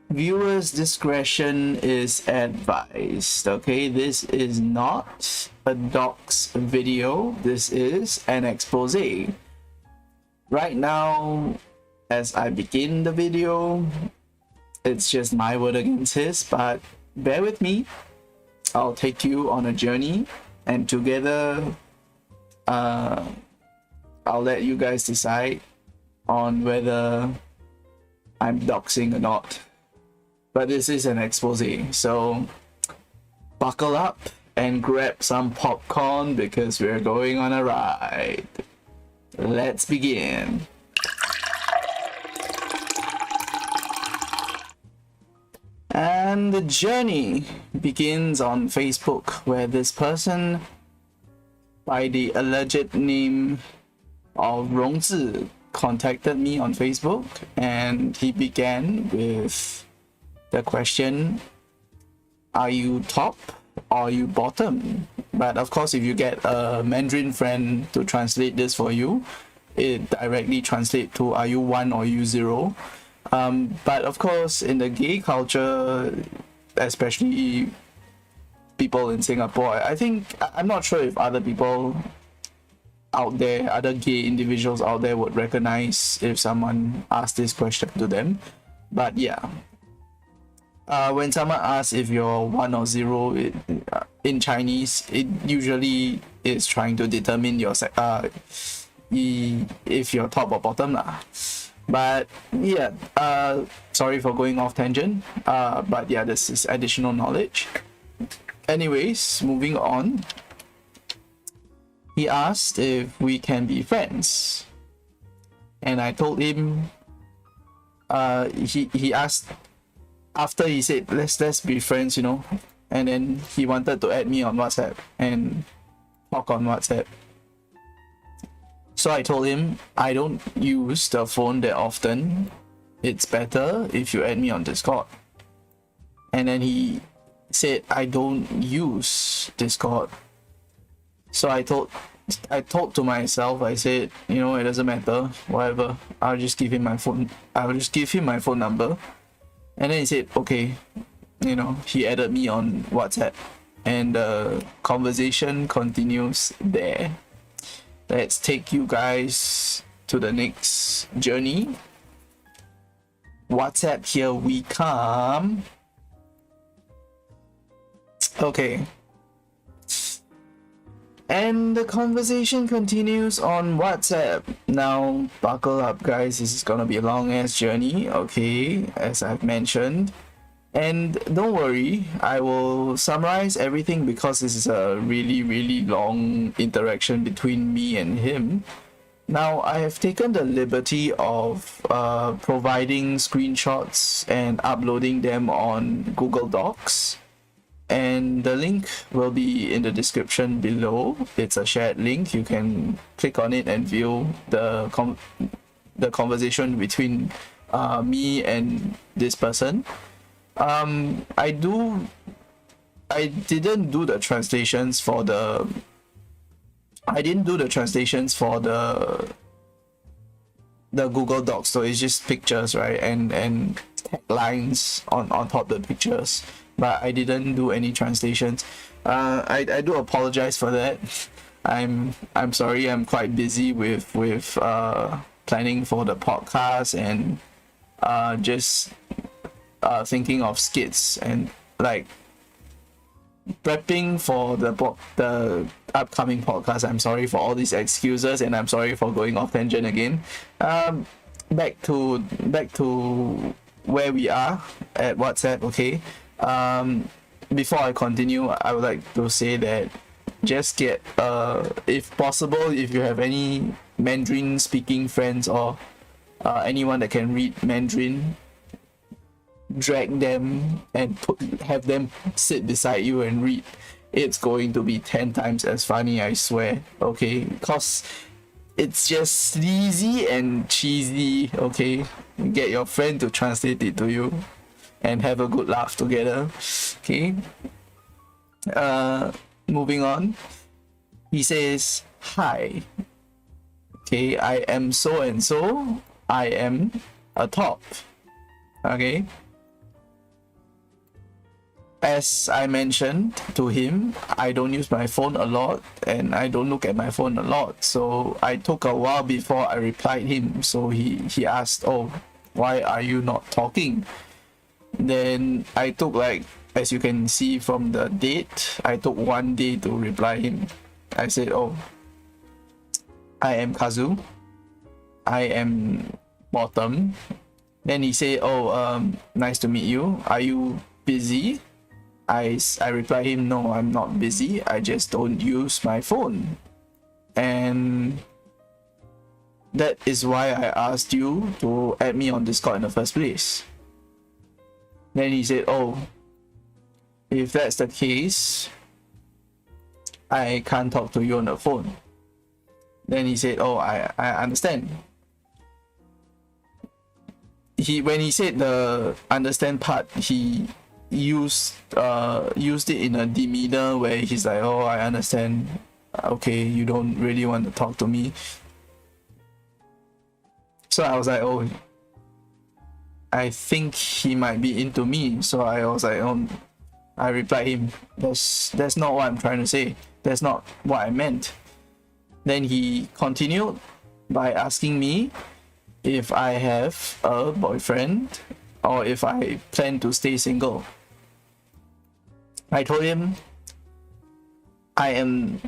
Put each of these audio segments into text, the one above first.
Viewers' discretion is advised. Okay, this is not a Docx video. This is an expose. Right now, as I begin the video, it's just my word against his, but bear with me. I'll take you on a journey, and together, I'll let you guys decide on whether I'm doxing or not. But this is an expose, so buckle up and grab some popcorn because we're going on a ride. Let's begin. And the journey begins on Facebook, where this person by the alleged name of Rongzi contacted me on Facebook, and he began with the question, are you top or are you bottom? But of course, if you get a Mandarin friend to translate this for you, it directly translates to are you 1 or you 0. But of course, in the gay culture, especially people in Singapore, I think, I'm not sure if other people out there, other gay individuals out there would recognize if someone asked this question to them. But yeah, when someone asks if you're 1 or 0 in Chinese, it usually is trying to determine your if you're top or bottom lah. But yeah, sorry for going off tangent. But yeah, this is additional knowledge. Anyways, moving on. He asked if we can be friends, and I told him. He asked after he said let's be friends, you know, and then he wanted to add me on WhatsApp and talk on WhatsApp. So I told him I don't use the phone that often. It's better if you add me on Discord. And then he said I don't use Discord. So I thought to myself, I said, you know, it doesn't matter, whatever. I'll just give him my phone number. And then he said, okay, you know, he added me on WhatsApp, and the conversation continues there. Let's take you guys to the next journey. WhatsApp, here we come. Okay. And the conversation continues on WhatsApp. Now, buckle up, guys. This is gonna be a long ass journey, okay, as I've mentioned. And don't worry, I will summarize everything because this is a really, really long interaction between me and him. Now, I have taken the liberty of providing screenshots and uploading them on Google Docs. And the link will be in the description below. It's a shared link. You can click on it and view the conversation between me and this person. I didn't do the translations for the Google Docs, so it's just pictures, right, and lines on top of the pictures. But I didn't do any translations. I do apologize for that. I'm sorry. I'm quite busy with planning for the podcast and just thinking of skits and like prepping for the upcoming podcast. I'm sorry for all these excuses, and I'm sorry for going off tangent again. Back to where we are at WhatsApp. Okay. Before I continue, I would like to say that just get if possible, if you have any Mandarin speaking friends or anyone that can read Mandarin, drag them and have them sit beside you and read. It's going to be 10 times as funny, I swear. Okay, because it's just sleazy and cheesy. Okay, get your friend to translate it to you and have a good laugh together. Okay. Moving on. He says, hi. Okay, I am so and so. I am a top. Okay. as I mentioned to him, I don't use my phone a lot and I don't look at my phone a lot. So I took a while before I replied him. So he asked, "Oh, why are you not talking?" Then I took, like, as you can see from the date, I took 1 day to reply him. I said, "Oh, I am Kazu. I am Bottom." Then he said, "Oh, nice to meet you. Are you busy?" I reply him, "No, I'm not busy. I just don't use my phone." And that is why I asked you to add me on Discord in the first place. Then he said, "Oh, if that's the case, I can't talk to you on the phone." Then he said, "Oh, I understand." When he said the understand part, he used it in a demeanor where he's like, "Oh, I understand. Okay, you don't really want to talk to me." So I was like, "Oh, I think he might be into me." So I was like, "Oh," I replied him, that's not what I'm trying to say. That's not what I meant." Then he continued by asking me if I have a boyfriend or if I plan to stay single. I told him I'm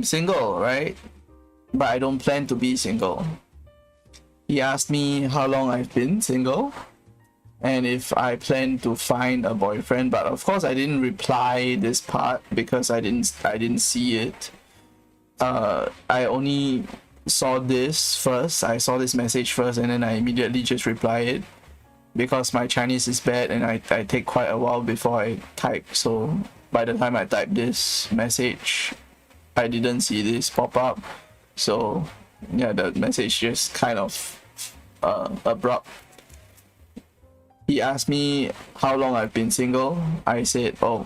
single, right? But I don't plan to be single. He asked me how long I've been single and if I plan to find a boyfriend, but of course I didn't reply this part because I didn't see it. I only saw this first. I saw this message first and then I immediately just replied it because my Chinese is bad and I take quite a while before I type. So by the time I type this message, I didn't see this pop up. So yeah, the message just kind of abrupt. He asked me how long I've been single. I said, "Oh,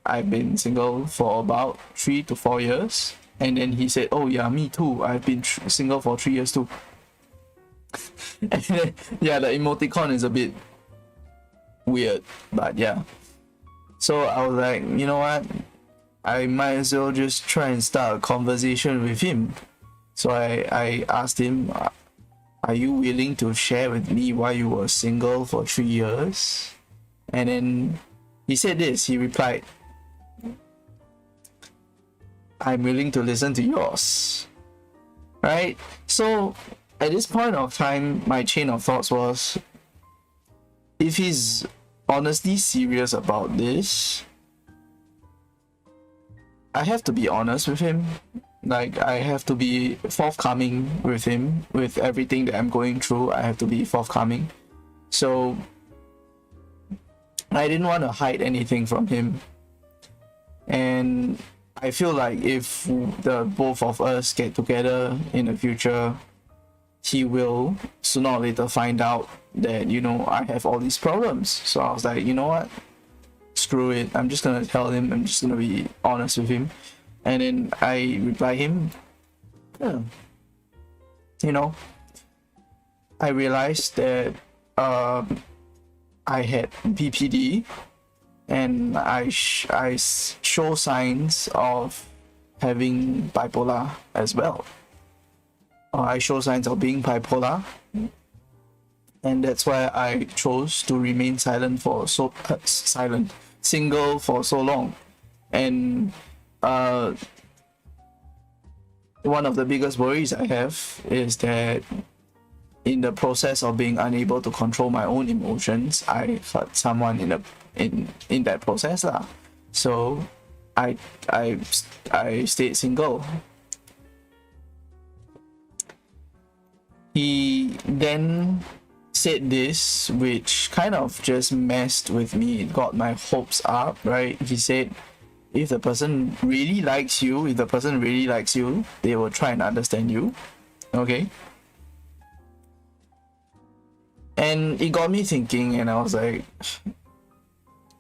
I've been single for about 3 to 4 years." And then he said, "Oh yeah, me too. I've been single for 3 years too." And then, yeah, the emoticon is a bit weird, but yeah. So I was like, you know what? I might as well just try and start a conversation with him. So I asked him, "Are you willing to share with me why you were single for 3 years?" And then he said this. He replied, "I'm willing to listen to yours." Right? So at this point of time, my chain of thoughts was, if he's honestly serious about this, I have to be honest with him. Like, I have to be forthcoming with him with everything that I'm going through. I have to be forthcoming. So I didn't want to hide anything from him. And I feel like if the both of us get together in the future, he will sooner or later find out that, you know, I have all these problems. So I was like, you know what? Screw it. I'm just gonna tell him. I'm just gonna be honest with him. And then I reply him, yeah. You know, I realized that I had BPD and I show signs of having bipolar as well. I show signs of being bipolar, and that's why I chose to remain single for so long. And one of the biggest worries I have is that in the process of being unable to control my own emotions, I hurt someone in that process lah. So I stayed single. He then said this, which kind of just messed with me. It got my hopes up, right? He said, if the person really likes you, they will try and understand you. Okay? And it got me thinking, and I was like,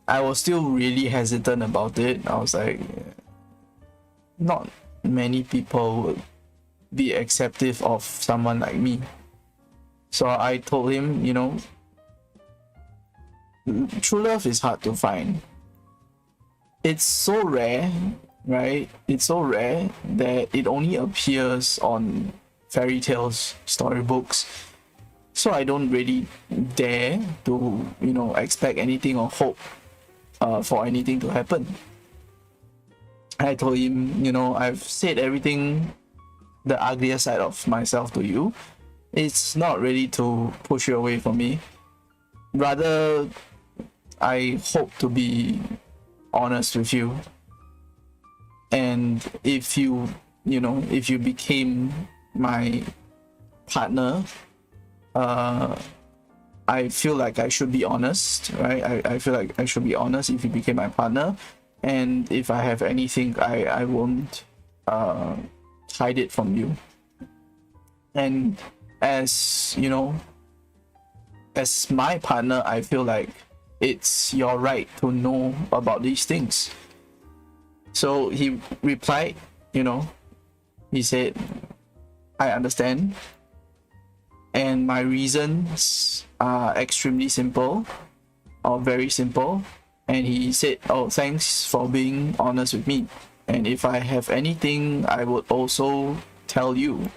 I was still really hesitant about it. I was like, not many people would be acceptive of someone like me. So I told him, you know, true love is hard to find. It's so rare, right? It's so rare that it only appears on fairy tales, storybooks. So I don't really dare to, expect anything or hope for anything to happen. I told him, I've said everything, the uglier side of myself to you. It's not really to push you away from me. Rather, I hope to be honest with you. And if you became my partner, I feel like I should be honest, right? I feel like I should be honest if you became my partner. And if I have anything, I won't hide it from you. And as as my partner, I feel like it's your right to know about these things. So he replied, he said, I understand. And my reasons are extremely simple, or very simple. And he said, oh, thanks for being honest with me. And if I have anything, I would also tell you.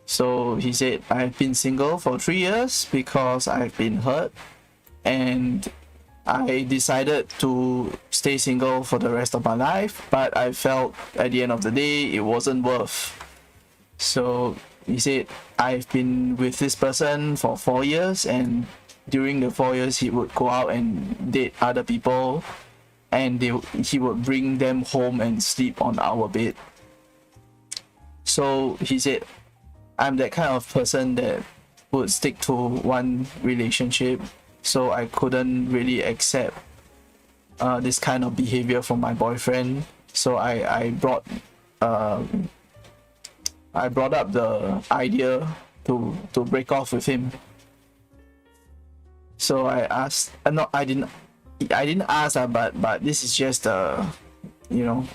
So he said, I've been single for 3 years because I've been hurt. And I decided to stay single for the rest of my life. But I felt at the end of the day, it wasn't worth. So he said, I've been with this person for 4 years, and during the 4 years he would go out and date other people, and he would bring them home and sleep on our bed. So he said, I'm that kind of person that would stick to one relationship, so I couldn't really accept this kind of behavior from my boyfriend. So I brought up the idea to break off with him. So I asked, I didn't ask, but this is just a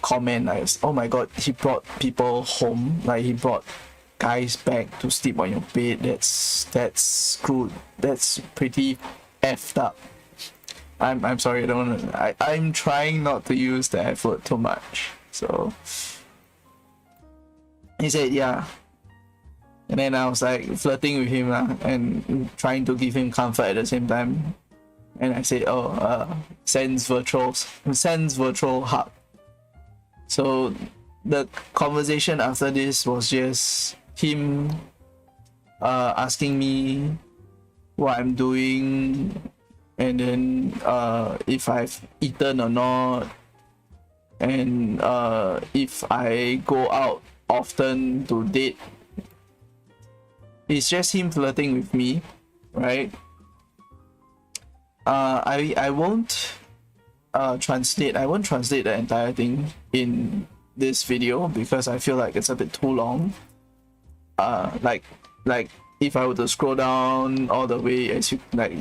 comment. Like, oh my god, he brought people home, like he brought guys back to sleep on your bed. That's screwed. That's pretty effed up. I'm sorry, I'm trying not to use the F word too much. So he said, yeah. And then I was like flirting with him and trying to give him comfort at the same time. And I said, sends virtual hug. So the conversation after this was just him asking me what I'm doing, and then if I've eaten or not, and if I go out often to date. It's just him flirting with me, right? I won't translate the entire thing in this video because I feel like it's a bit too long. Like if I were to scroll down all the way, as you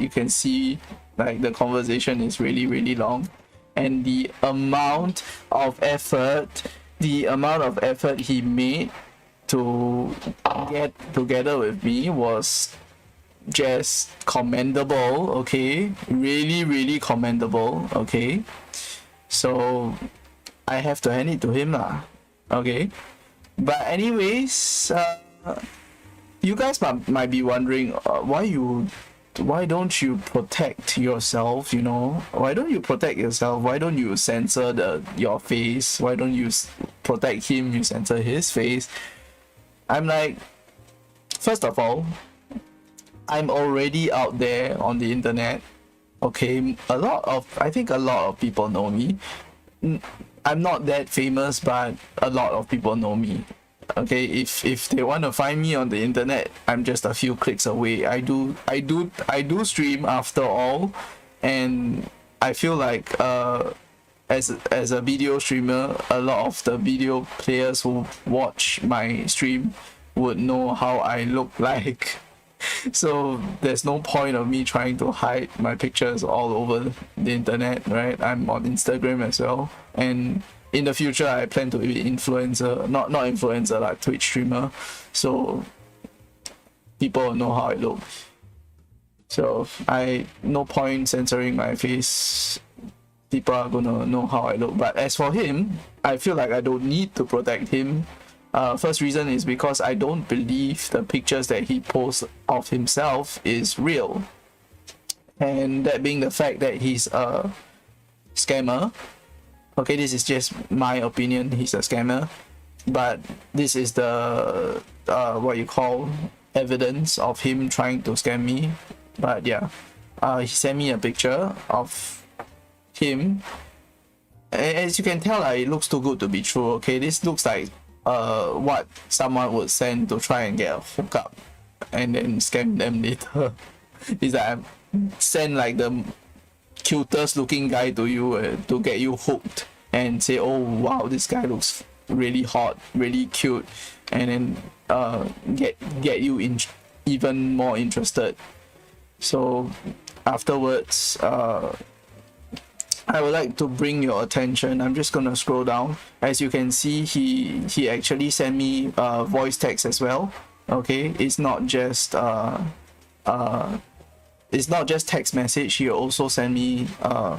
can see, like the conversation is really, really long, and the amount of effort he made to get together with me was just commendable. Okay, really, really commendable. Okay, so I have to hand it to him lah. Okay, but anyways, you guys might be wondering why don't you protect yourself? Why don't you protect yourself? Why don't you censor your face? Why don't you protect him? You censor his face. I'm like, first of all, I'm already out there on the internet. Okay, I think a lot of people know me. I'm not that famous, but a lot of people know me. Okay, if they want to find me on the internet, I'm just a few clicks away. I do stream after all, and I feel like as a video streamer, a lot of the video players who watch my stream would know how I look like. So there's no point of me trying to hide my pictures all over the internet, right? I'm on Instagram as well, and in the future I plan to be influencer, not influencer, like Twitch streamer, so people know how I look. So no point censoring my face. People are gonna know how I look. But as for him, I feel like I don't need to protect him. First reason is because I don't believe the pictures that he posts of himself is real. And that being the fact that he's a scammer. Okay, this is just my opinion. He's a scammer. But this is the what you call evidence of him trying to scam me. But yeah, he sent me a picture of him. As you can tell, it looks too good to be true. Okay, this looks like what someone would send to try and get a hookup and then scam them later. Is that I send like the cutest looking guy to you to get you hooked and say, oh wow, this guy looks really hot, really cute, and then get you even more interested. So afterwards, I would like to bring your attention. I'm just gonna scroll down. As you can see, he actually sent me voice text as well. Okay, it's not just text message. He also sent me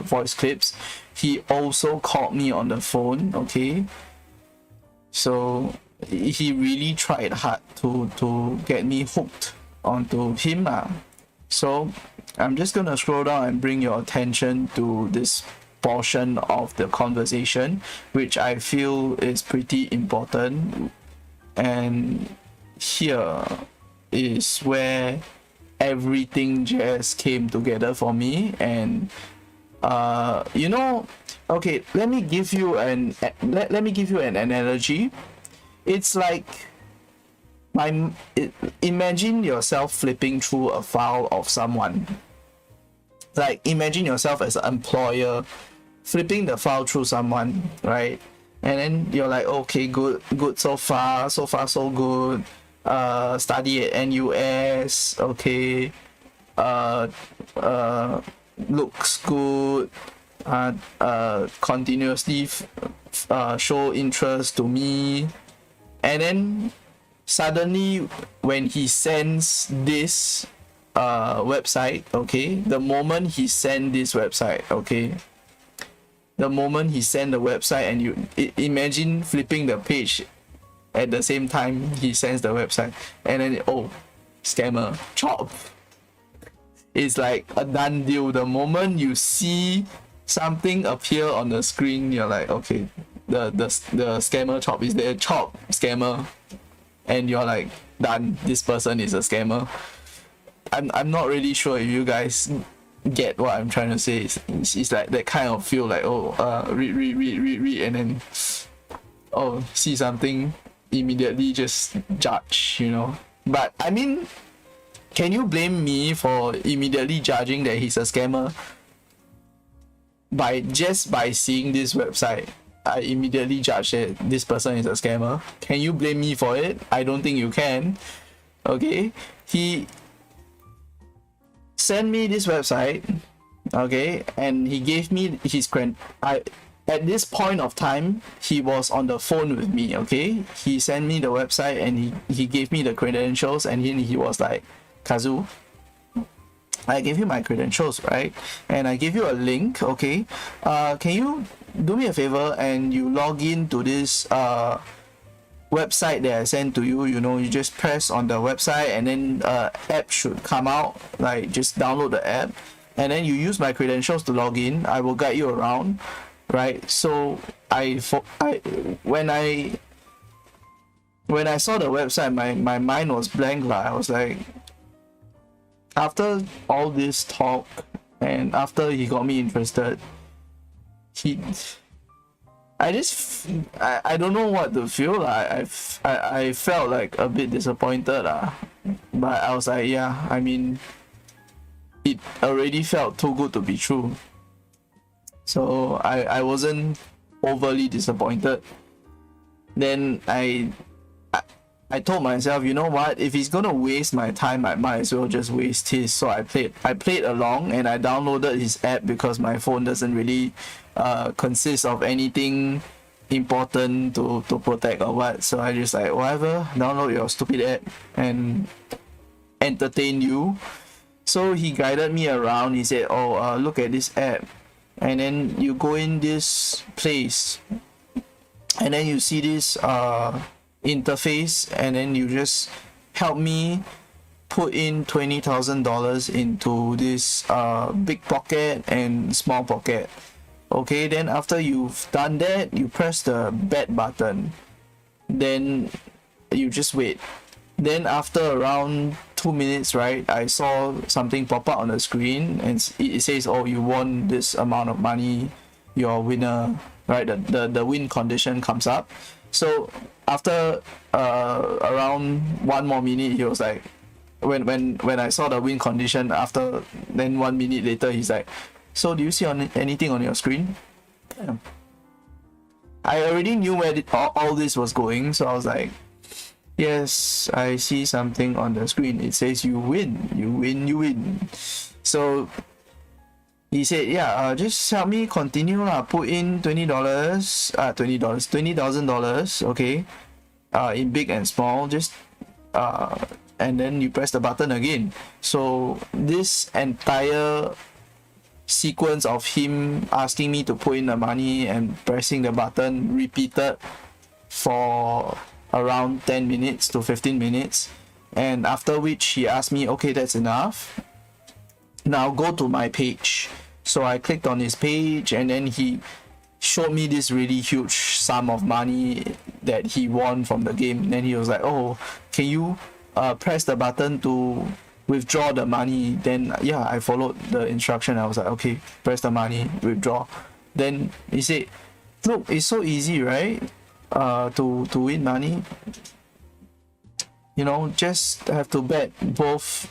voice clips. He also called me on the phone. Okay, so he really tried hard to get me hooked onto him. So I'm just gonna scroll down and bring your attention to this portion of the conversation, which I feel is pretty important. And here is where everything just came together for me. And you know, okay, let me give you an analogy. It's like imagine yourself flipping through a file of someone. Like imagine yourself as an employer flipping the file through someone, right? And then you're like, okay, good so far so good. Study at NUS, okay. Looks good. Continuously show interest to me. And then suddenly when he sends this website, okay, the moment he sent this website, okay, the moment he sent the website, and you imagine flipping the page at the same time he sends the website, and then oh, scammer, chop. It's like a done deal. The moment you see something appear on the screen, you're like, okay, the scammer chop is there, chop, scammer. And you're like, done, this person is a scammer. I'm not really sure if you guys get what I'm trying to say. It's like that kind of feel like, oh, read, and then oh, see something, immediately just judge, you know. But I mean, can you blame me for immediately judging that he's a scammer? By seeing this website, I immediately judge that this person is a scammer. Can you blame me for it? I don't think you can. Okay, he sent me this website, okay, and he gave me his at this point of time, he was on the phone with me, okay. He sent me the website and he gave me the credentials, and he was like, Kazu, I gave you my credentials, right? And I gave you a link, okay. Can you do me a favor and you log in to this website that I sent to you? You know, you just press on the website and then app should come out. Like, just download the app and then you use my credentials to log in. I will guide you around, right? So when I saw the website, my mind was blank. I was like, after all this talk and after he got me interested, I don't know what to feel. I felt like a bit disappointed, but I was like, yeah, I mean, it already felt too good to be true, so I wasn't overly disappointed. Then I told myself, you know what, if he's gonna waste my time, I might as well just waste his. So I played along and I downloaded his app because my phone doesn't really consist of anything important to protect or what. So I just like, whatever, download your stupid app and entertain you. So he guided me around. He said, oh, look at this app, and then you go in this place, and then you see this interface, and then you just help me put in $20,000 into this big pocket and small pocket. Okay, then after you've done that, you press the bet button, then you just wait. Then after around 2 minutes, right, I saw something pop up on the screen, and it says, oh, you won this amount of money, you're a winner, right? The win condition comes up. So after around 1 more minute, he was like, when I saw the win condition, after then 1 minute later, he's like, so do you see anything on your screen? Yeah. I already knew where all this was going, so I was like, yes, I see something on the screen. It says you win, you win, you win. So he said, yeah, just help me continue lah. Put in $20,000, okay, in big and small. Just and then you press the button again. So this entire sequence of him asking me to put in the money and pressing the button repeated for around 10 minutes to 15 minutes, and after which he asked me, okay, that's enough, now go to my page. So I clicked on his page, and then he showed me this really huge sum of money that he won from the game. Then he was like, oh, can you press the button to withdraw the money? Then yeah, I followed the instruction. I was like, okay, press the money, withdraw. Then he said, look, it's so easy, right? To win money, you know, just have to bet both,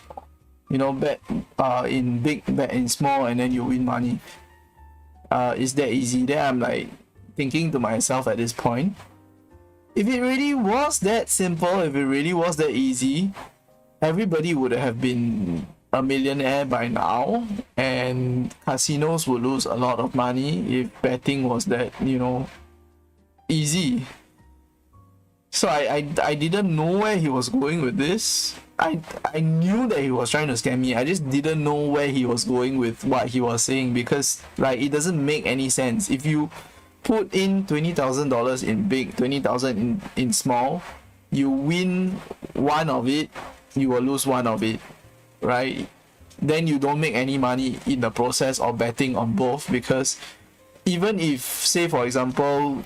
you know, bet in big, bet in small, and then you win money. It's that easy. Then I'm like thinking to myself at this point, if it really was that simple, if it really was that easy, everybody would have been a millionaire by now, and casinos would lose a lot of money if betting was that, you know, easy. So I didn't know where he was going with this. I knew that he was trying to scam me. I just didn't know where he was going with what he was saying, because like it doesn't make any sense. If you put in $20,000 in big, 20,000 in small, you win one of it, you will lose one of it, right? Then you don't make any money in the process of betting on both, because even if, say for example,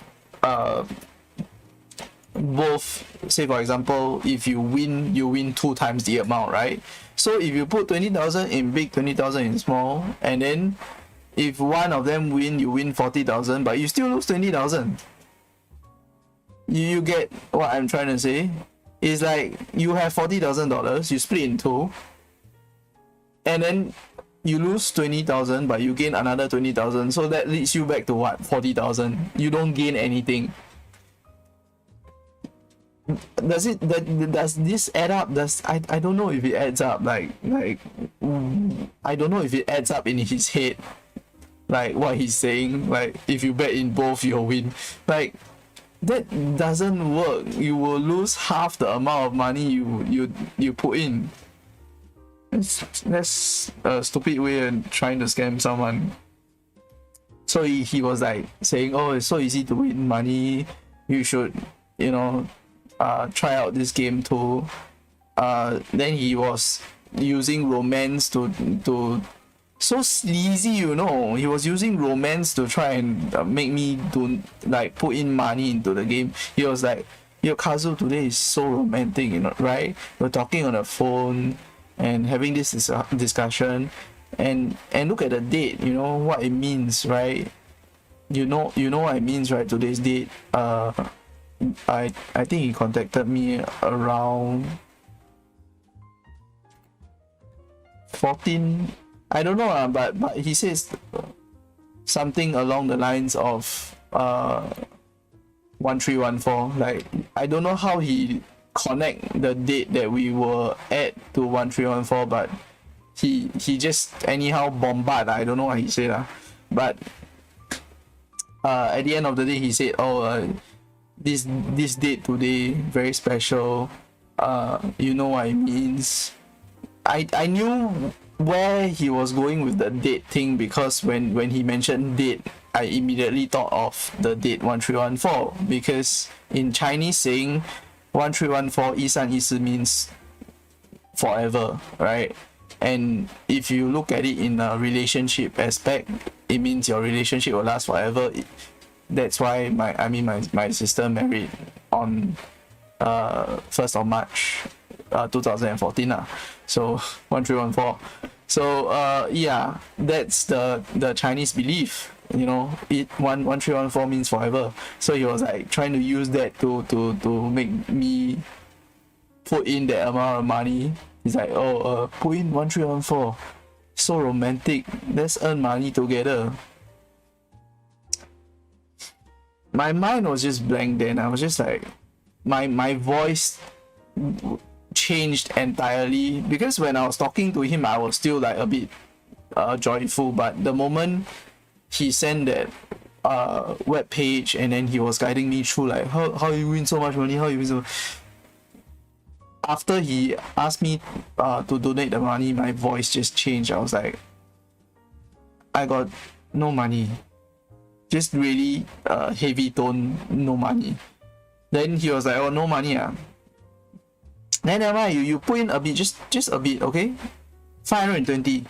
if you win 2 times the amount, right? So if you put 20,000 in big, 20,000 in small, and then if one of them win, you win 40,000, but you still lose 20,000. You get what I'm trying to say? It's like you have $40,000, you split in 2, and then you lose 20,000, but you gain another 20,000. So that leads you back to what? 40,000. You don't gain anything. Does this add up? I don't know if it adds up. Like I don't know if it adds up in his head. Like what he's saying. Like if you bet in both, you'll win. Like that doesn't work. You will lose half the amount of money you put in. That's a stupid way of trying to scam someone. So he was like saying, oh, it's so easy to win money, you should, you know, try out this game too. Then he was using romance to so sleazy, you know. He was using romance to try and make me do, like, put in money into the game. He was like, yo, Kazu, today is so romantic, you know, right? We're talking on the phone and having this discussion, and look at the date, you know what it means, right? You know what it means, right? Today's date, I think he contacted me around 14, I don't know, but he says something along the lines of 1314. Like, I don't know how he connect the date that we were at to 1314, but he just anyhow bombard. I don't know what he said, but at the end of the day he said, oh, this date today very special, you know what it means, I knew where he was going with the date thing, because when he mentioned date, I immediately thought of the date 1314, because in Chinese saying 1314 1314 means forever, right? And if you look at it in a relationship aspect, it means your relationship will last forever. That's why my sister married on 1st of March 2014 so 1314. So yeah, that's the Chinese belief, you know. 1314 means forever. So he was like trying to use that to make me put in that amount of money. He's like, oh, put in 1314, so romantic, let's earn money together. My mind was just blank then. I was just like, my voice changed entirely, because when I was talking to him I was still like a bit joyful, but the moment he sent that web page and then he was guiding me through like how you win so much money, how you win so much. After he asked me to donate the money, my voice just changed. I was like, I got no money, just really heavy tone, no money. Then he was like, oh, no money then never mind, you put in a bit, just a bit, okay? 520,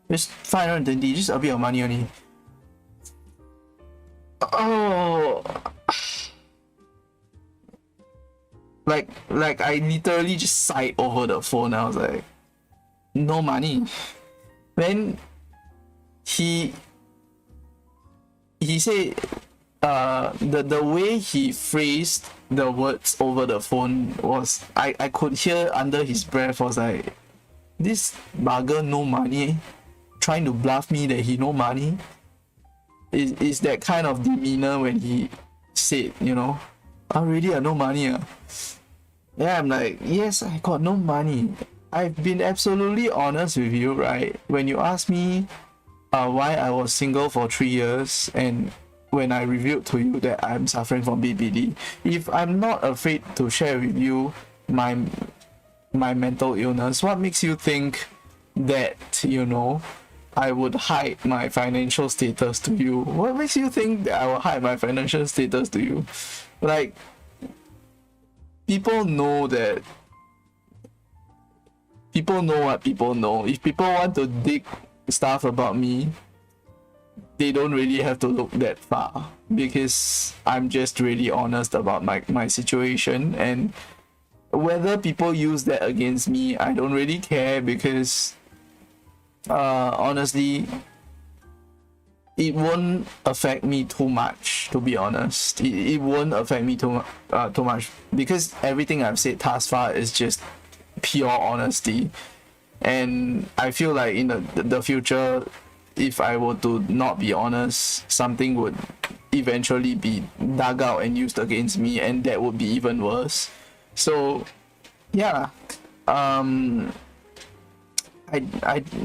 just 520, just a bit of money only. Oh, like I literally just sighed over the phone. I was like, no money. Then he said, the way he phrased the words over the phone was, I could hear under his breath, was like, this bugger no money, trying to bluff me that he no money. Is that kind of demeanor when he said, you know, oh really, no money Yeah, I'm like, yes, I got no money. I've been absolutely honest with you, right? When you asked me why I was single for 3 years, and when I revealed to you that I'm suffering from BPD, if I'm not afraid to share with you my mental illness, what makes you think that, you know, I would hide my financial status to you? What makes you think that I will hide my financial status to you? Like, people know that, people know what people know. If people want to dig stuff about me, they don't really have to look that far, because I'm just really honest about my situation. And whether people use that against me, I don't really care, because honestly, it won't affect me too much, to be honest. It won't affect me too much, because everything I've said thus far is just pure honesty. And I feel like in the future, if I were to not be honest, something would eventually be dug out and used against me, and that would be even worse. So yeah, I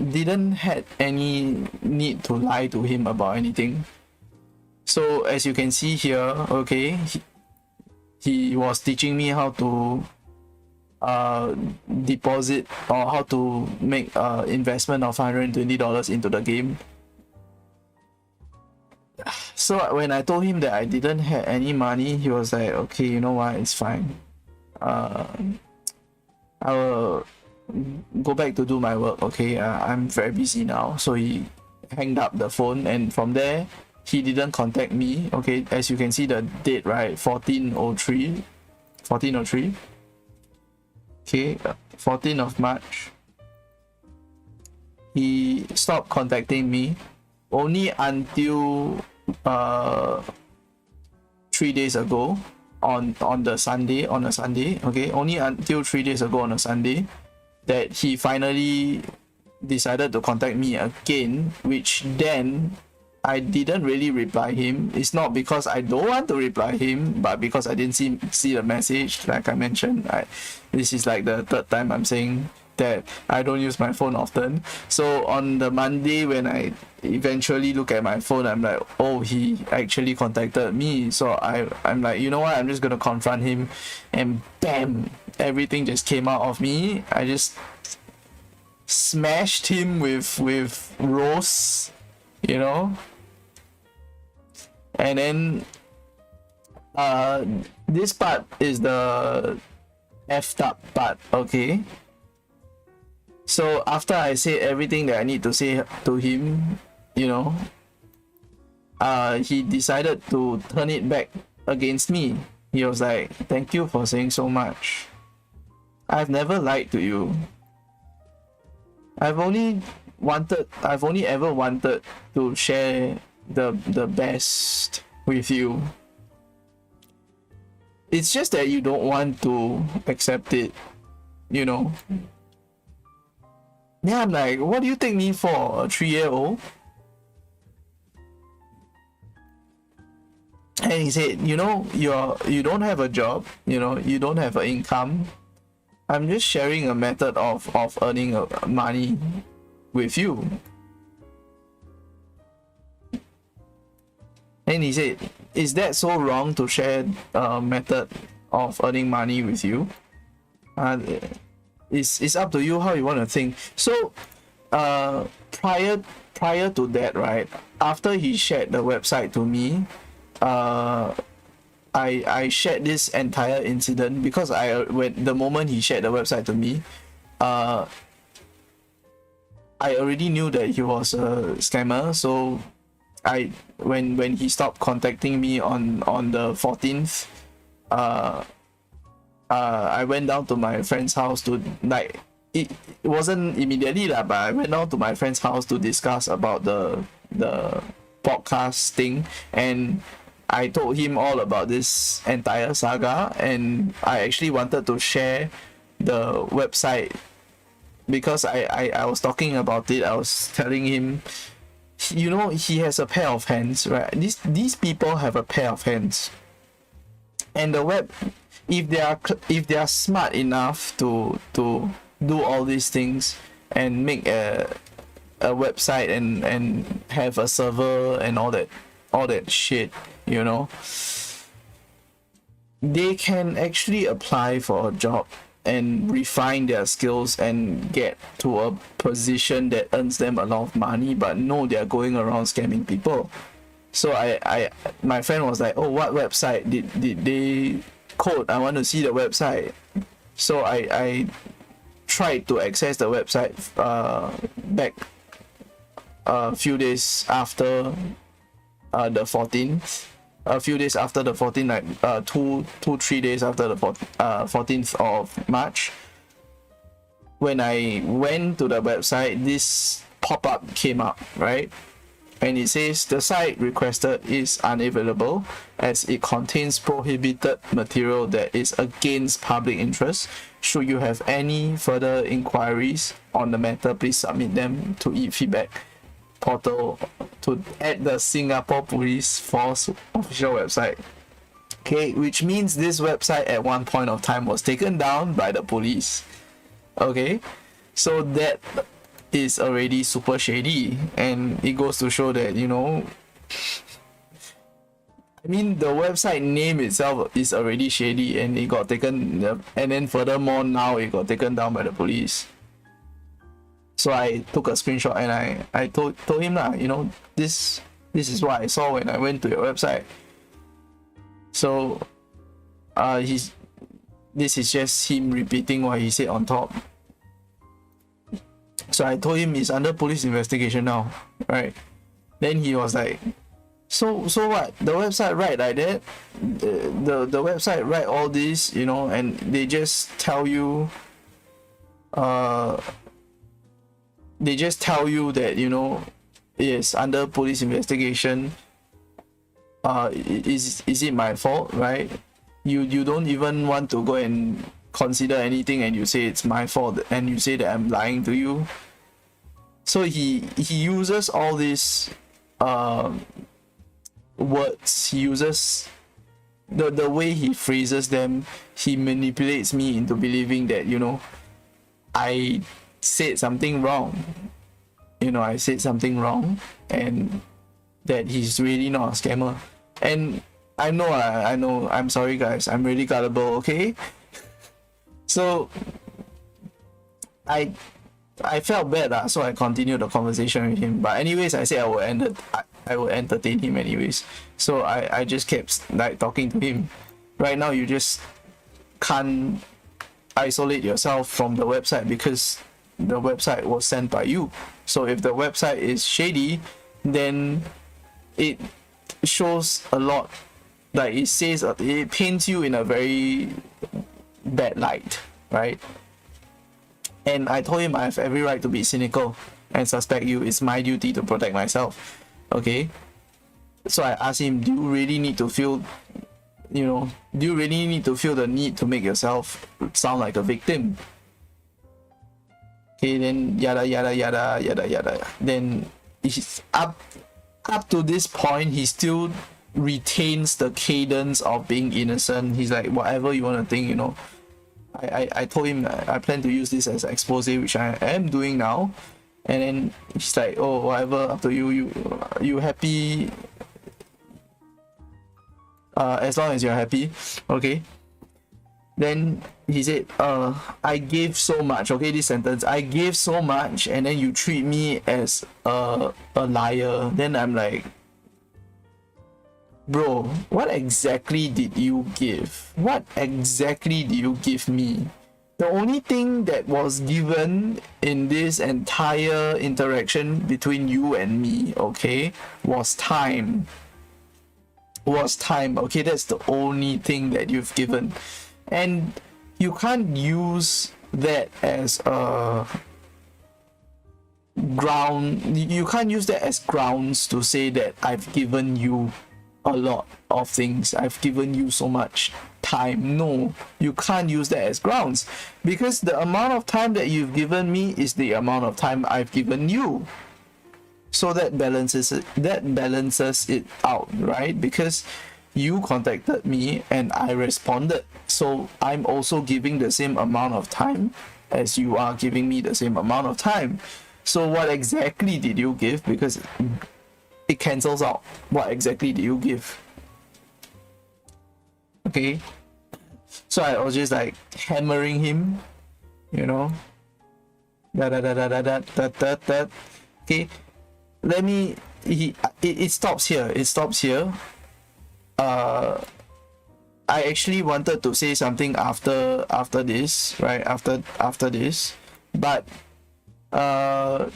didn't had any need to lie to him about anything. So as you can see here, okay, he was teaching me how to deposit, or how to make investment of $120 into the game. So when I told him that I didn't have any money, he was like, okay, you know what, it's fine, I will go back to do my work, okay? I'm very busy now. So he hanged up the phone, and from there he didn't contact me. Okay, as you can see the date, right? 1403. Okay, 14th of March. He stopped contacting me only until 3 days ago on a Sunday. Okay, only until 3 days ago on a Sunday that he finally decided to contact me again, which then I didn't really reply him. It's not because I don't want to reply him, but because I didn't see the message. Like I mentioned, this is like the third time I'm saying that I don't use my phone often. So on the Monday, when I eventually look at my phone, I'm like, oh, he actually contacted me. So I'm like, you know what, I'm just gonna confront him, and bam, everything just came out of me. smashed him with roast, you know. And then this part is the effed up part, okay? So after I say everything that I need to say to him, you know, he decided to turn it back against me. He was like, "Thank you for saying so much. I've never lied to you. I've only ever wanted to share the best with you. It's just that you don't want to accept it, you know." Yeah, I'm like, what do you take me for, a 3-year-old? And he said, you know, you don't have a job, you know, you don't have an income. I'm just sharing a method of earning money with you. And he said, is that so wrong to share a method of earning money with you? It's up to you how you want to think. So prior to that, right, after he shared the website to me, I shared this entire incident because when the moment he shared the website to me, I already knew that he was a scammer. So when he stopped contacting me on the 14th, I went down to my friend's house to, like, it wasn't immediately lah, but I went down to my friend's house to discuss about the podcast thing, and I told him all about this entire saga, and I actually wanted to share the website because I was talking about it. I was telling him, you know, he has a pair of hands, right? These people have a pair of hands, and the web, if they are smart enough to do all these things and make a website and have a server and all that shit, you know, they can actually apply for a job and refine their skills and get to a position that earns them a lot of money. But no, they're going around scamming people. So my friend was like, oh, what website did they code? I want to see the website. So I tried to access the website back a few days after the 14th. A few days after the 14th, like 3 days after the 14th of March. When I went to the website, this pop-up came up, right? And it says the site requested is unavailable as it contains prohibited material that is against public interest. Should you have any further inquiries on the matter, please submit them to e-feedback portal at the Singapore Police Force official website. Okay, which means this website at one point of time was taken down by the police. Okay, so that is already super shady, and it goes to show that, you know, I mean, the website name itself is already shady, and it got taken, and then furthermore now it got taken down by the police. So I took a screenshot and I told him lah, you know, this is what I saw when I went to your website. So this is just him repeating what he said on top. So I told him it's under police investigation now, right? Then he was like, so what? The website write like that? The website write all this, you know, and they just tell you that, you know, yes, under police investigation. Is it my fault, right? You don't even want to go and consider anything, and you say it's my fault, and you say that I'm lying to you. So he uses all these words. He uses the way he phrases them. He manipulates me into believing that, you know, I said something wrong. You know, I said something wrong, and that he's really not a scammer. And I know, I'm sorry guys, I'm really gullible, okay? So I I felt bad, so I continued the conversation with him. But anyways, I said I would entertain him anyways. So I just kept like talking to him. Right now, you just can't isolate yourself from the website because the website was sent by you. So if the website is shady, then it shows a lot. Like it says, it paints you in a very bad light, right? And I told him I have every right to be cynical and suspect you. It's my duty to protect myself. Okay? So I asked him, do you really need to feel, do you really need to feel the need to make yourself sound like a victim? Okay, then yada yada yada yada yada. Then he's up to this point, he still retains the cadence of being innocent. He's like, whatever you want to think, I told him I plan to use this as expose, which I am doing now. And then he's like, oh, whatever, up to you. You happy? As long as you're happy, okay. Then he said, I gave so much. Okay, this sentence, I gave so much, and then you treat me as a liar. Then I'm like, bro, what exactly did you give? What exactly did you give me? The only thing that was given in this entire interaction between you and me, okay, was time. Okay, that's the only thing that you've given. And you can't use that as a ground. You can't use that as grounds to say that I've given you a lot of things. I've given you so much time. No, you can't use that as grounds, because the amount of time that you've given me is the amount of time I've given you. So that balances it out, right? Because you contacted me and I responded, so I'm also giving the same amount of time as you are giving me the same amount of time. So what exactly did you give? Because it cancels out. What exactly did you give? Okay, so I was just like hammering him, that. Okay, let me. It stops here. I actually wanted to say something after this, right? After this, but I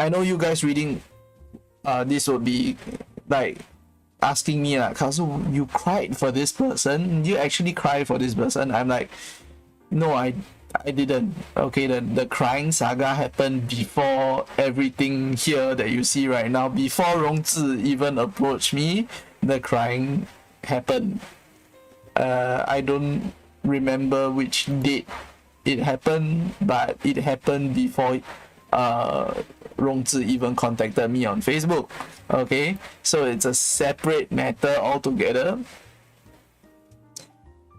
know you guys reading this would be like asking me like, Kazu, you cried for this person? You actually cried for this person? I'm like, no, I didn't. Okay, the crying saga happened before everything here that you see right now. Before Rongzi even approached me, the crying happened. I don't remember which date it happened, but it happened before Rongzi even contacted me on Facebook. Okay, so it's a separate matter altogether.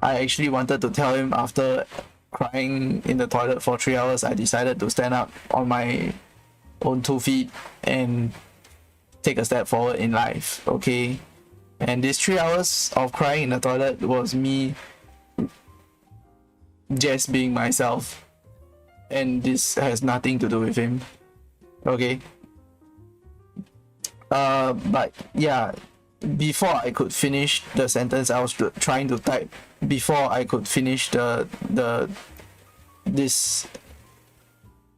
I actually wanted to tell him after crying in the toilet for 3 hours, I decided to stand up on my own 2 feet and take a step forward in life. Okay, and these 3 hours of crying in the toilet was me just being myself, and this has nothing to do with him. Okay, but yeah, before I could finish the sentence I was trying to type, before I could finish this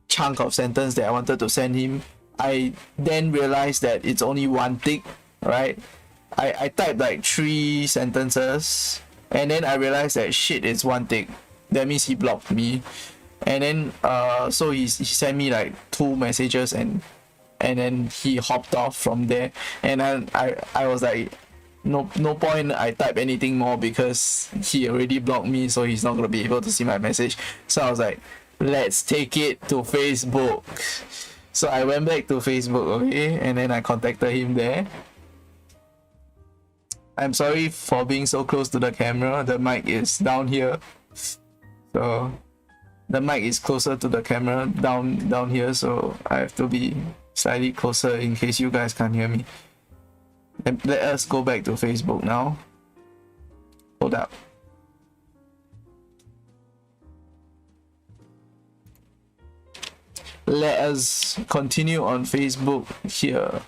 chunk of sentence that I wanted to send him, I then realized that it's only one tick, right? I typed like 3 sentences, and then I realized that shit, it's one tick. That means he blocked me. And then so he sent me like 2 messages, and then he hopped off from there. And then I was like, no point I type anything more, because he already blocked me, so he's not gonna be able to see my message. So I was like, let's take it to Facebook. So I went back to Facebook, okay, and then I contacted him there. I'm sorry for being so close to the camera. The mic is down here, so the mic is closer to the camera down here, so I have to be slightly closer in case you guys can't hear me. Let us go back to Facebook now. Hold up. let us continue on Facebook here.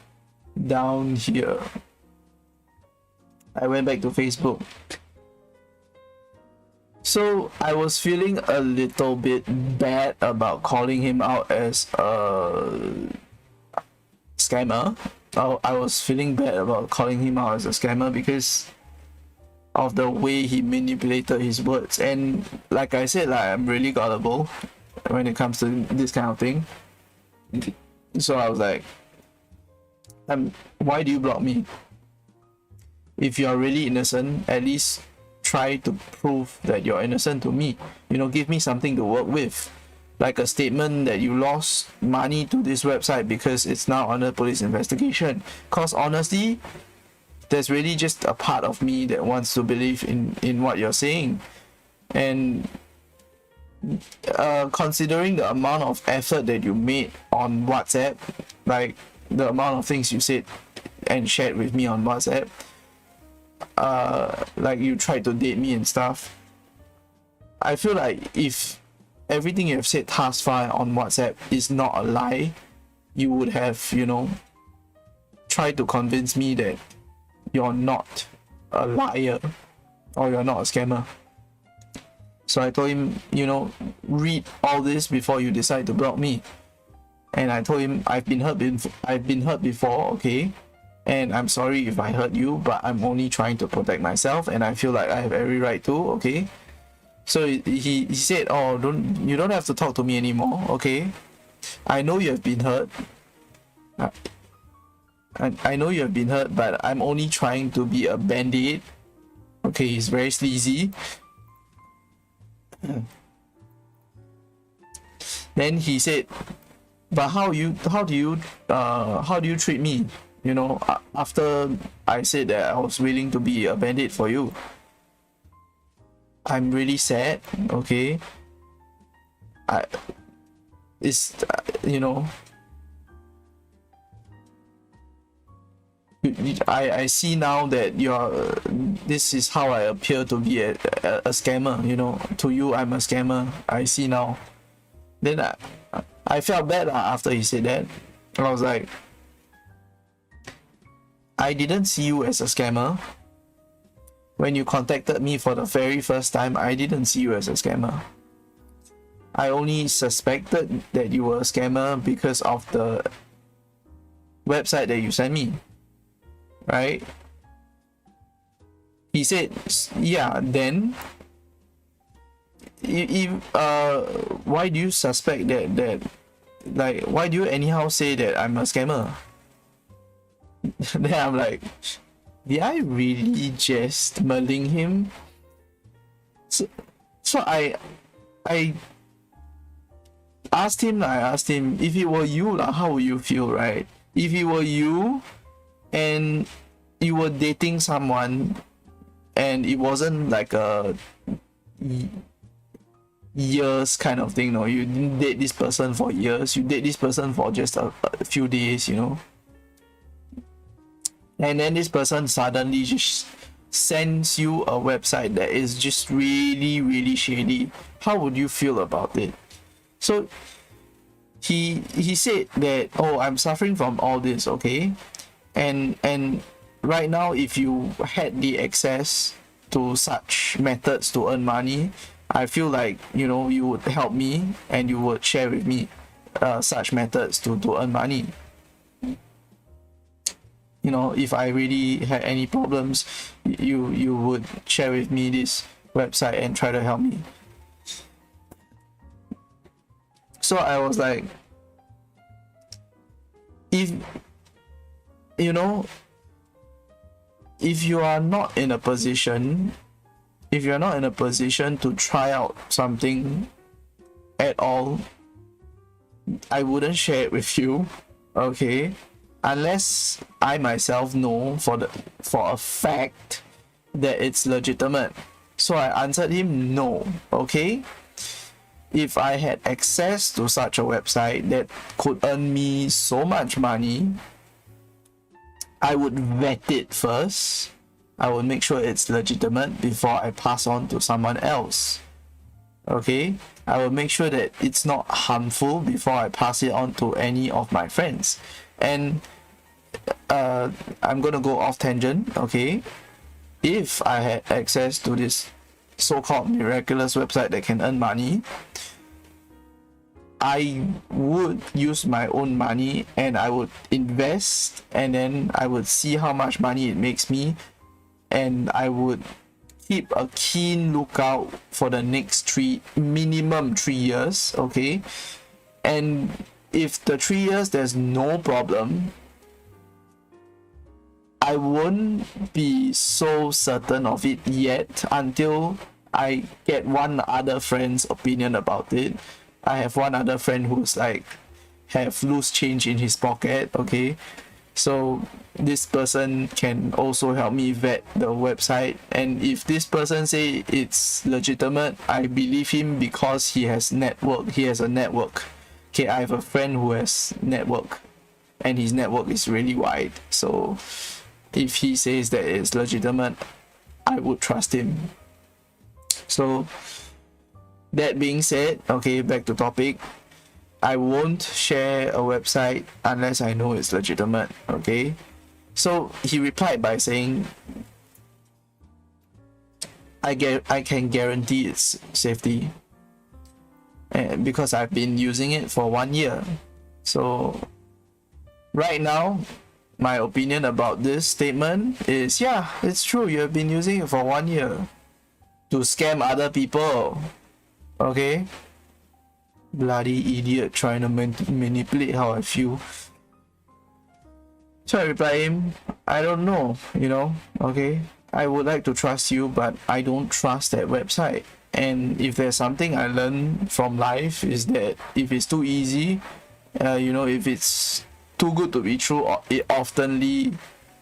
Down here. I went back to Facebook. So I was feeling a little bit bad about calling him out as a scammer. I was feeling bad about calling him out as a scammer because of the way he manipulated his words. And like I said, like, I'm really gullible when it comes to this kind of thing. So I was like, why do you block me? If you are really innocent, at least try to prove that you're innocent to me. You know, give me something to work with. Like a statement that you lost money to this website because it's now under police investigation. Cause honestly, there's really just a part of me that wants to believe in what you're saying. And considering the amount of effort that you made on WhatsApp, like the amount of things you said and shared with me on WhatsApp, like you tried to date me and stuff, I feel like if everything you have said thus far on WhatsApp is not a lie, you would have, you know, tried to convince me that you're not a liar or you're not a scammer. So I told him, you know, read all this before you decide to block me. And I told him I've been hurt before, okay? And I'm sorry if I hurt you, but I'm only trying to protect myself and I feel like I have every right to, okay? So he said, oh, you don't have to talk to me anymore, okay? I know you have been hurt. I know you have been hurt, but I'm only trying to be a band-aid. Okay, he's very sleazy. Then he said, but how do you treat me? You know, after I said that I was willing to be a band-aid for you. I'm really sad, okay? You know, I see now that this is how I appear to be a scammer, you know. To you, I'm a scammer. I see now. Then I felt bad after he said that. I was like, I didn't see you as a scammer. When you contacted me for the very first time, I didn't see you as a scammer. I only suspected that you were a scammer because of the website that you sent me. Right? He said, yeah, then why do you suspect that like, why do you anyhow say that I'm a scammer? Then I'm like, did I really just malign him? So I asked him, if it were you, how would you feel, right? If it were you and you were dating someone and it wasn't like a years kind of thing, no, you didn't date this person for years, you date this person for just a few days, you know, and then this person suddenly just sends you a website that is just really, really shady. How would you feel about it? So he said that, oh, I'm suffering from all this, okay, and right now, if you had the access to such methods to earn money, I feel like, you know, you would help me and you would share with me such methods to earn money. You know, if I really had any problems, you would share with me this website and try to help me. So I was like, if you know, if you are not in a position to try out something at all, I wouldn't share it with you, okay? Unless I myself know for a fact that it's legitimate. So I answered him no, okay? If I had access to such a website that could earn me so much money, I would vet it first. I would make sure it's legitimate before I pass on to someone else. Okay? I will make sure that it's not harmful before I pass it on to any of my friends. And I'm gonna go off tangent, okay? If I had access to this so-called miraculous website that can earn money, I would use my own money and I would invest, and then I would see how much money it makes me, and I would keep a keen lookout for the next minimum 3 years, okay? And if the 3 years there's no problem, I won't be so certain of it yet until I get one other friend's opinion about it. I have one other friend who's like have loose change in his pocket, okay? So this person can also help me vet the website, and if this person say it's legitimate, I believe him because he has a network. Okay, I have a friend who has network, and his network is really wide. So if he says that it's legitimate, I would trust him. So that being said, okay, back to topic. I won't share a website unless I know it's legitimate, okay? So he replied by saying, I can guarantee its safety, and because I've been using it for 1 year. So right now, my opinion about this statement is, yeah, it's true, you have been using it for 1 year to scam other people, okay? Bloody idiot trying to manipulate how I feel. So I reply him, I don't know, okay? I would like to trust you, but I don't trust that website. And if there's something I learned from life is that if it's too easy, if it's too good to be true, it oftenly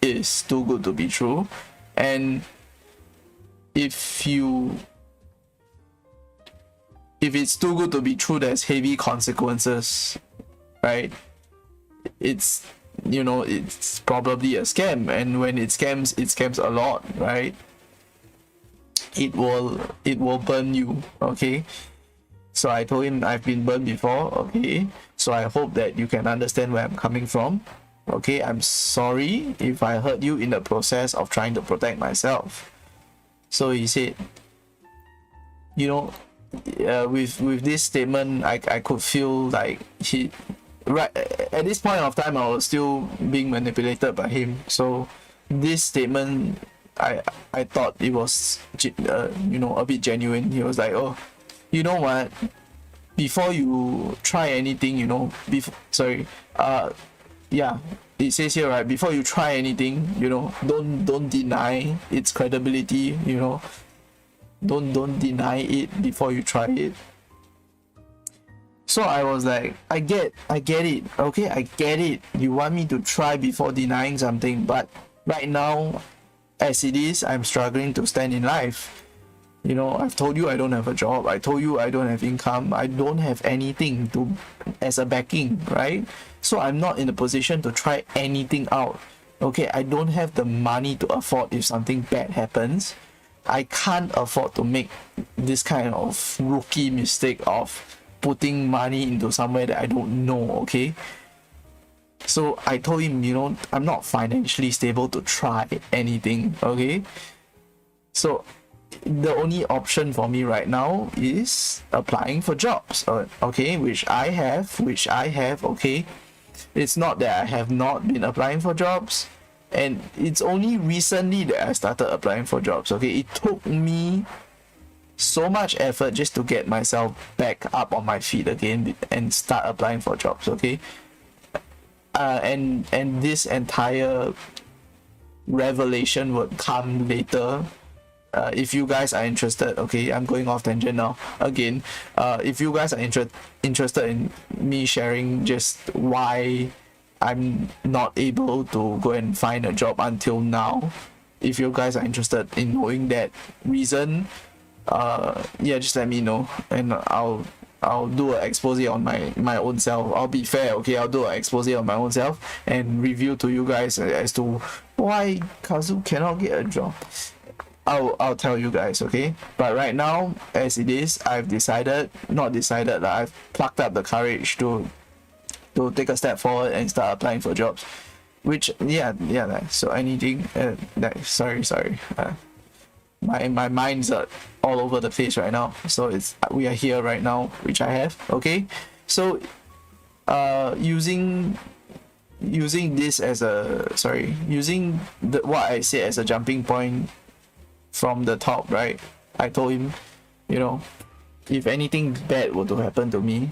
is too good to be true. And if it's too good to be true, there's heavy consequences, right? It's probably a scam, and when it scams a lot, right? It will burn you, okay? So I told him I've been burned before, okay? So I hope that you can understand where I'm coming from, okay? I'm sorry if I hurt you in the process of trying to protect myself. So he said, with this statement, I could feel like right at this point of time I was still being manipulated by him. So this statement, I thought it was a bit genuine. He was like, oh, you know what, before you try anything, it says here, right, before you try anything, don't deny its credibility, don't deny it before you try it. So I was like, I get it, okay, I get it. You want me to try before denying something, but right now, as it is, I'm struggling to stand in life. I've told you I don't have a job. I told you I don't have income. I don't have anything as a backing, right? So I'm not in a position to try anything out. Okay, I don't have the money to afford if something bad happens. I can't afford to make this kind of rookie mistake of putting money into somewhere that I don't know, okay? So I told him, I'm not financially stable to try anything, okay? So the only option for me right now is applying for jobs, okay, which I have, okay? It's not that I have not been applying for jobs, and it's only recently that I started applying for jobs, okay? It took me so much effort just to get myself back up on my feet again and start applying for jobs, okay? And this entire revelation would come later. If you guys are interested, okay, I'm going off tangent now again. If you guys are interested in me sharing just why I'm not able to go and find a job until now, if you guys are interested in knowing that reason, just let me know, and I'll do an expose on my own self. I'll be fair, okay? I'll do an expose on my own self and review to you guys as to why Kazu cannot get a job. I'll tell you guys, okay? But right now, as it is, I've not decided, like, I've plucked up the courage to take a step forward and start applying for jobs. Which, yeah, like, so anything, like, sorry, my mind's all over the place right now. So we are here right now, which I have, okay? So, using this as using what I said as a jumping point from the top, right? I told him, you know, if anything bad were to happen to me,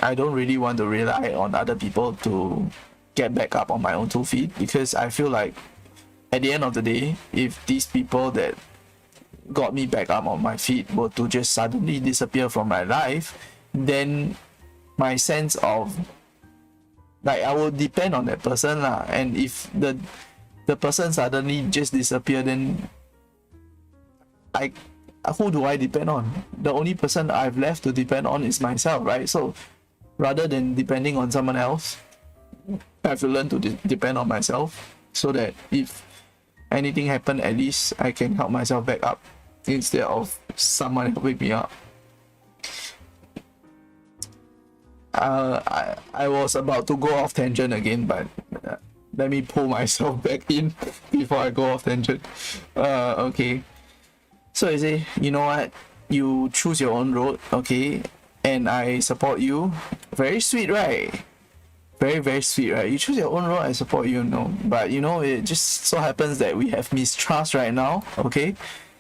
I don't really want to rely on other people to get back up on my own 2 feet, because I feel like at the end of the day, if these people that got me back up on my feet were to just suddenly disappear from my life, then my sense of, like, I will depend on that person lah. And if the person suddenly just disappear, then who do I depend on? The only person I've left to depend on is myself, right? So rather than depending on someone else, I have to learn to depend on myself, so that if anything happen, at least I can help myself back up instead of someone helping me up. I was about to go off tangent again, but let me pull myself back in before I go off tangent. Okay. So I say, you know what? You choose your own road, okay? And I support you. Very sweet, right? Very, very sweet, right? You choose your own road, I support you, no. But, you know, it just so happens that we have mistrust right now, okay?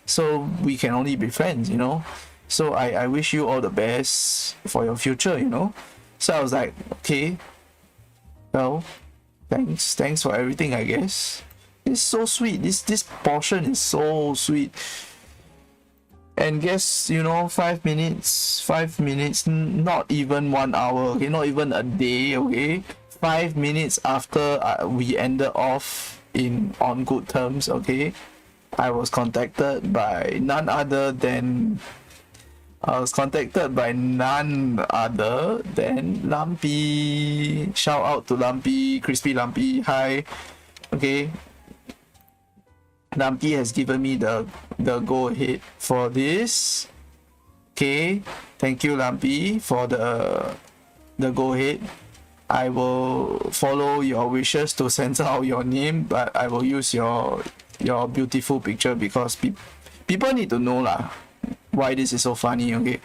So we can only be friends, you know? So I wish you all the best for your future, you know? So I was like, okay, well, thanks for everything, I guess. It's so sweet. This portion is so sweet. And guess, you know, 5 minutes, not even 1 hour, okay, not even a day, okay, 5 minutes after we ended off on good terms, okay, I was contacted by none other than Lumpy. Shout out to Lumpy, Crispy Lumpy. Hi. Okay. Lumpy has given me the go ahead for this. Okay. Thank you, Lumpy, for the go ahead. I will follow your wishes to censor out your name, but I will use your beautiful picture, because people need to know lah why this is so funny, okay?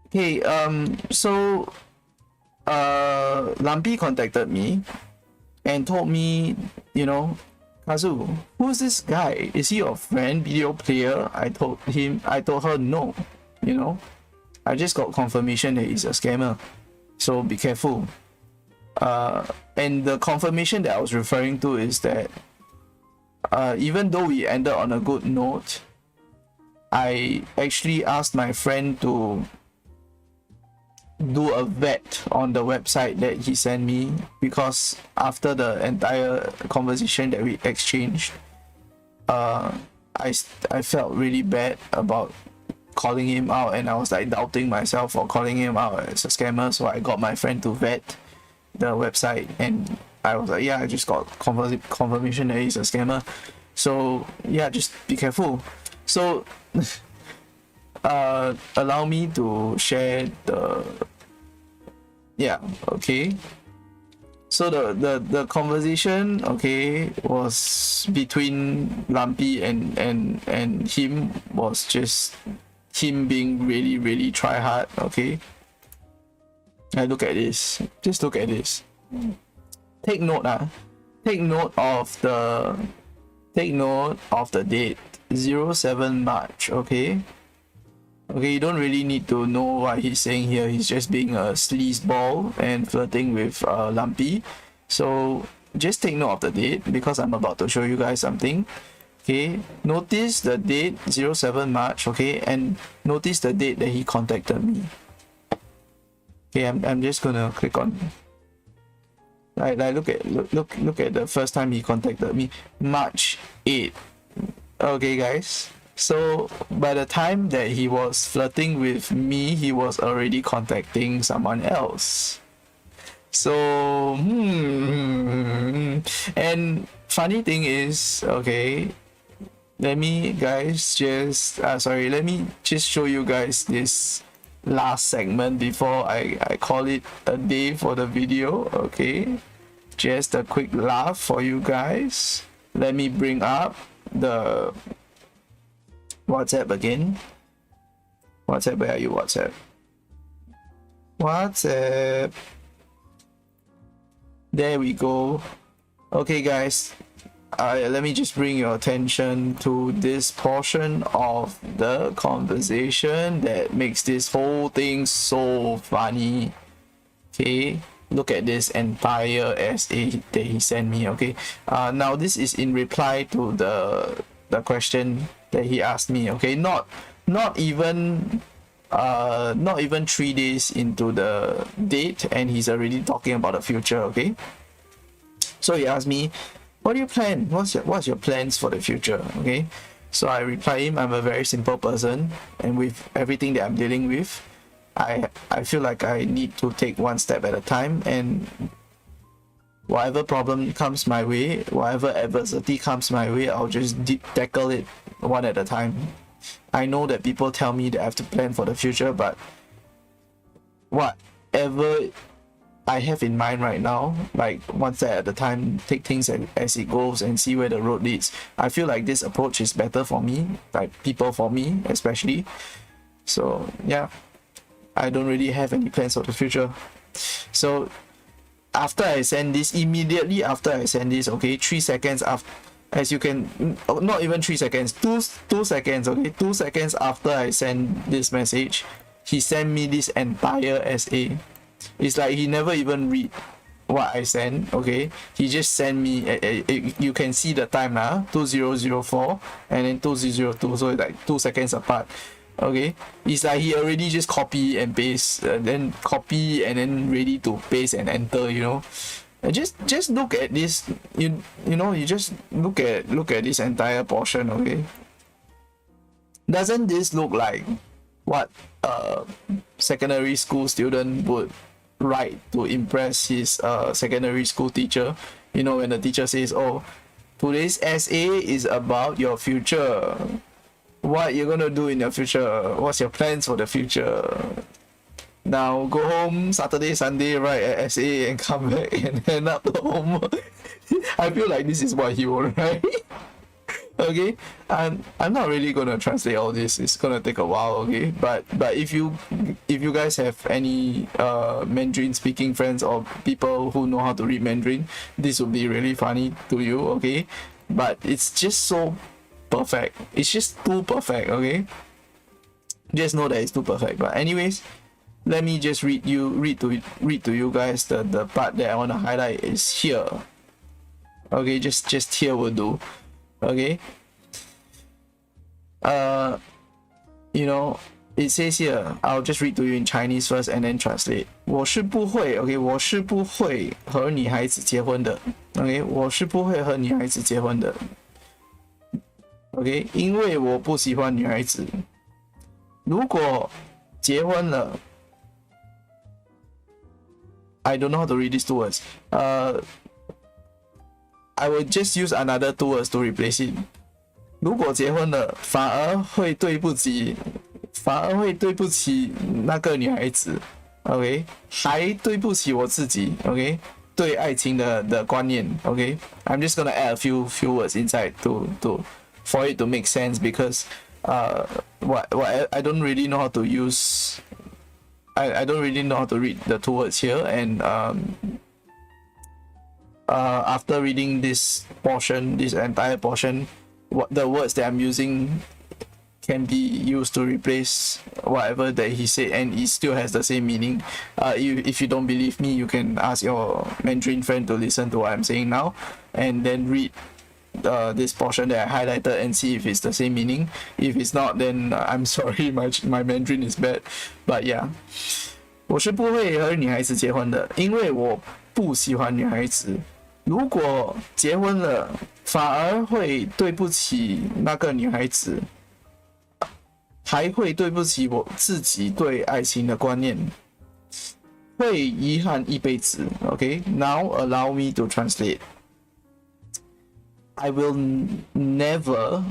Okay, so Lumpy contacted me and told me, you know, Kazu, who's this guy? Is he your friend, video player? I told her no, you know. I just got confirmation that he's a scammer. So be careful. And the confirmation that I was referring to is that even though we ended on a good note, I actually asked my friend to do a vet on the website that he sent me, because after the entire conversation that we exchanged, I felt really bad about calling him out, and I was like doubting myself for calling him out as a scammer. So I got my friend to vet the website, and I was like, yeah, I just got confirmation that he's a scammer. So yeah, just be careful. So allow me to share okay. So the conversation, okay, was between Lumpy and him, was just him being really, really try hard, okay. And look at this. Just look at this. Take note of the date, 07 March, okay. Okay, you don't really need to know what he's saying here. He's just being a sleazeball and flirting with Lumpy. So just take note of the date, because I'm about to show you guys something. Okay, notice the date, 07 March, okay, and notice the date that he contacted me. Okay, I'm just gonna click on, like look at the first time he contacted me, March 8. Okay, guys. So by the time that he was flirting with me, he was already contacting someone else. So and funny thing is, okay, let me guys just let me just show you guys this last segment before I call it a day for the video. Okay, just a quick laugh for you guys. Let me bring up the WhatsApp again. WhatsApp, where are you? WhatsApp. There we go. Okay guys, let me just bring your attention to this portion of the conversation that makes this whole thing so funny. Okay, look at this entire essay that he sent me. Okay, now this is in reply to the question that he asked me. Okay, not even 3 days into the date and he's already talking about the future. Okay, so he asked me, what do you plan? What's your plans for the future? Okay, so I reply him, I'm a very simple person, and with everything that I'm dealing with, I feel like I need to take one step at a time, and whatever problem comes my way, whatever adversity comes my way, I'll just tackle it one at a time. I know that people tell me that I have to plan for the future, but whatever I have in mind right now, like one step at a time, take things as it goes and see where the road leads. I feel like this approach is better for me, like people for me especially. So yeah, I don't really have any plans for the future. So after I send this, immediately after I send this, okay, 3 seconds after, as you can, not even 3 seconds, 2 seconds, okay, 2 seconds after I send this message, he sent me this entire essay. It's like he never even read what I sent. Okay, he just sent me you can see the time now, 2004 and then 2002, so it's like 2 seconds apart. Okay, it's like he already just copy and paste, then copy and then ready to paste and enter, you know. And just look at this, you know, you just look at this entire portion. Okay, doesn't this look like what a secondary school student would write to impress his secondary school teacher? You know, when the teacher says, oh, today's essay is about your future, what you're gonna do in your future, what's your plans for the future. Now go home Saturday, Sunday, write an essay and come back and end up home. I feel like this is what he would write. Okay, I'm not really gonna translate all this. It's gonna take a while. Okay, but if you guys have any Mandarin speaking friends or people who know how to read Mandarin, this would be really funny to you. Okay, but it's just so perfect. It's just too perfect. Okay, just know that it's too perfect. But anyways, let me just read to you guys the part that I want to highlight is here. Okay, just here will do. Okay, you know, it says here, I'll just read to you in Chinese first and then translate. 我是不会 OK 我是不会和女孩子结婚的 OK 我是不会和女孩子结婚的 OK 因为我不喜欢女孩子。如果结婚了 I don't know how to read these two words. I will just use another two words to replace it. 如果结婚了，反而会对不起那个女孩子 ，OK， 还对不起我自己 ，OK， 对爱情的观念 ，OK。I'm just gonna add a few words inside to for it to make sense because what I don't really know how to use. I don't really know how to read the two words here, and after reading this entire portion, what the words that I'm using can be used to replace whatever that he said, and it still has the same meaning. If you don't believe me, you can ask your Mandarin friend to listen to what I'm saying now, and then read this portion that I highlighted and see if it's the same meaning. If it's not, then I'm sorry, my Mandarin is bad. But yeah, 我是不会和女孩子结婚的，因为我不喜欢女孩子。如果结婚了，反而会对不起那个女孩子，还会对不起我自己对爱情的观念，会遗憾一辈子。Okay, now allow me to translate. I will never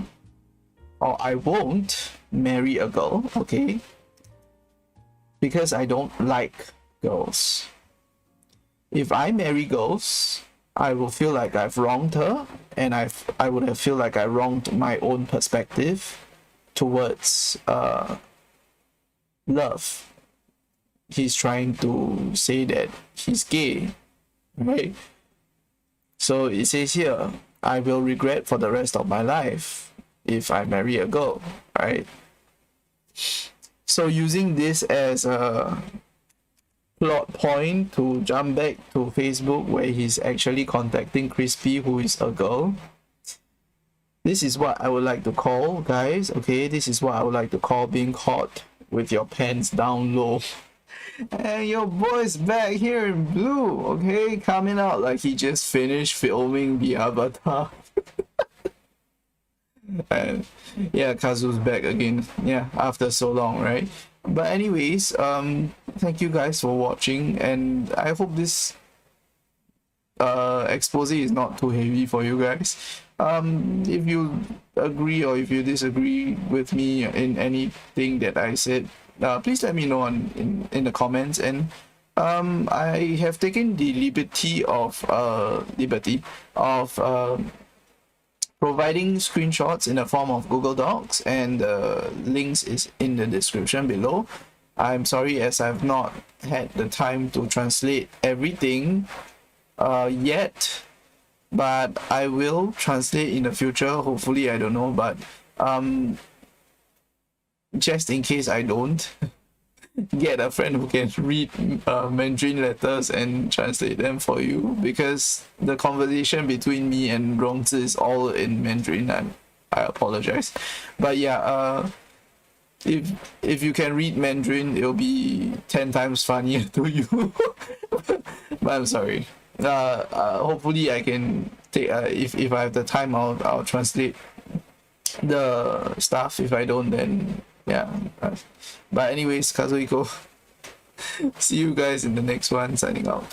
or I won't marry a girl, okay? Because I don't like girls. If I marry girls, I will feel like I've wronged her, and I would have feel like I wronged my own perspective towards love. He's trying to say that he's gay, right? So it says here, I will regret for the rest of my life if I marry a girl, right? So using this as a plot point to jump back to Facebook where he's actually contacting Crispy, who is a girl. This is what I would like to call, guys, okay? This is what I would like to call being caught with your pants down low. And your boy's back here in blue, okay? Coming out like he just finished filming the avatar. And yeah, Kazu's back again. Yeah, after so long, right? But anyways, thank you guys for watching, and I hope this expose is not too heavy for you guys. If you agree or if you disagree with me in anything that I said, please let me know in the comments. And I have taken the liberty of providing screenshots in the form of Google Docs, and links is in the description below. I'm sorry, as I've not had the time to translate everything yet, but I will translate in the future, hopefully. I don't know, but just in case I don't, get a friend who can read Mandarin letters and translate them for you, because the conversation between me and Rongzi is all in Mandarin, and I apologize. But yeah, if you can read Mandarin, it'll be 10 times funnier to you. But I'm sorry. Hopefully I can take if I have the time, I'll translate the stuff. If I don't, then yeah. But anyways, Kazuhiko, see you guys in the next one. Signing out.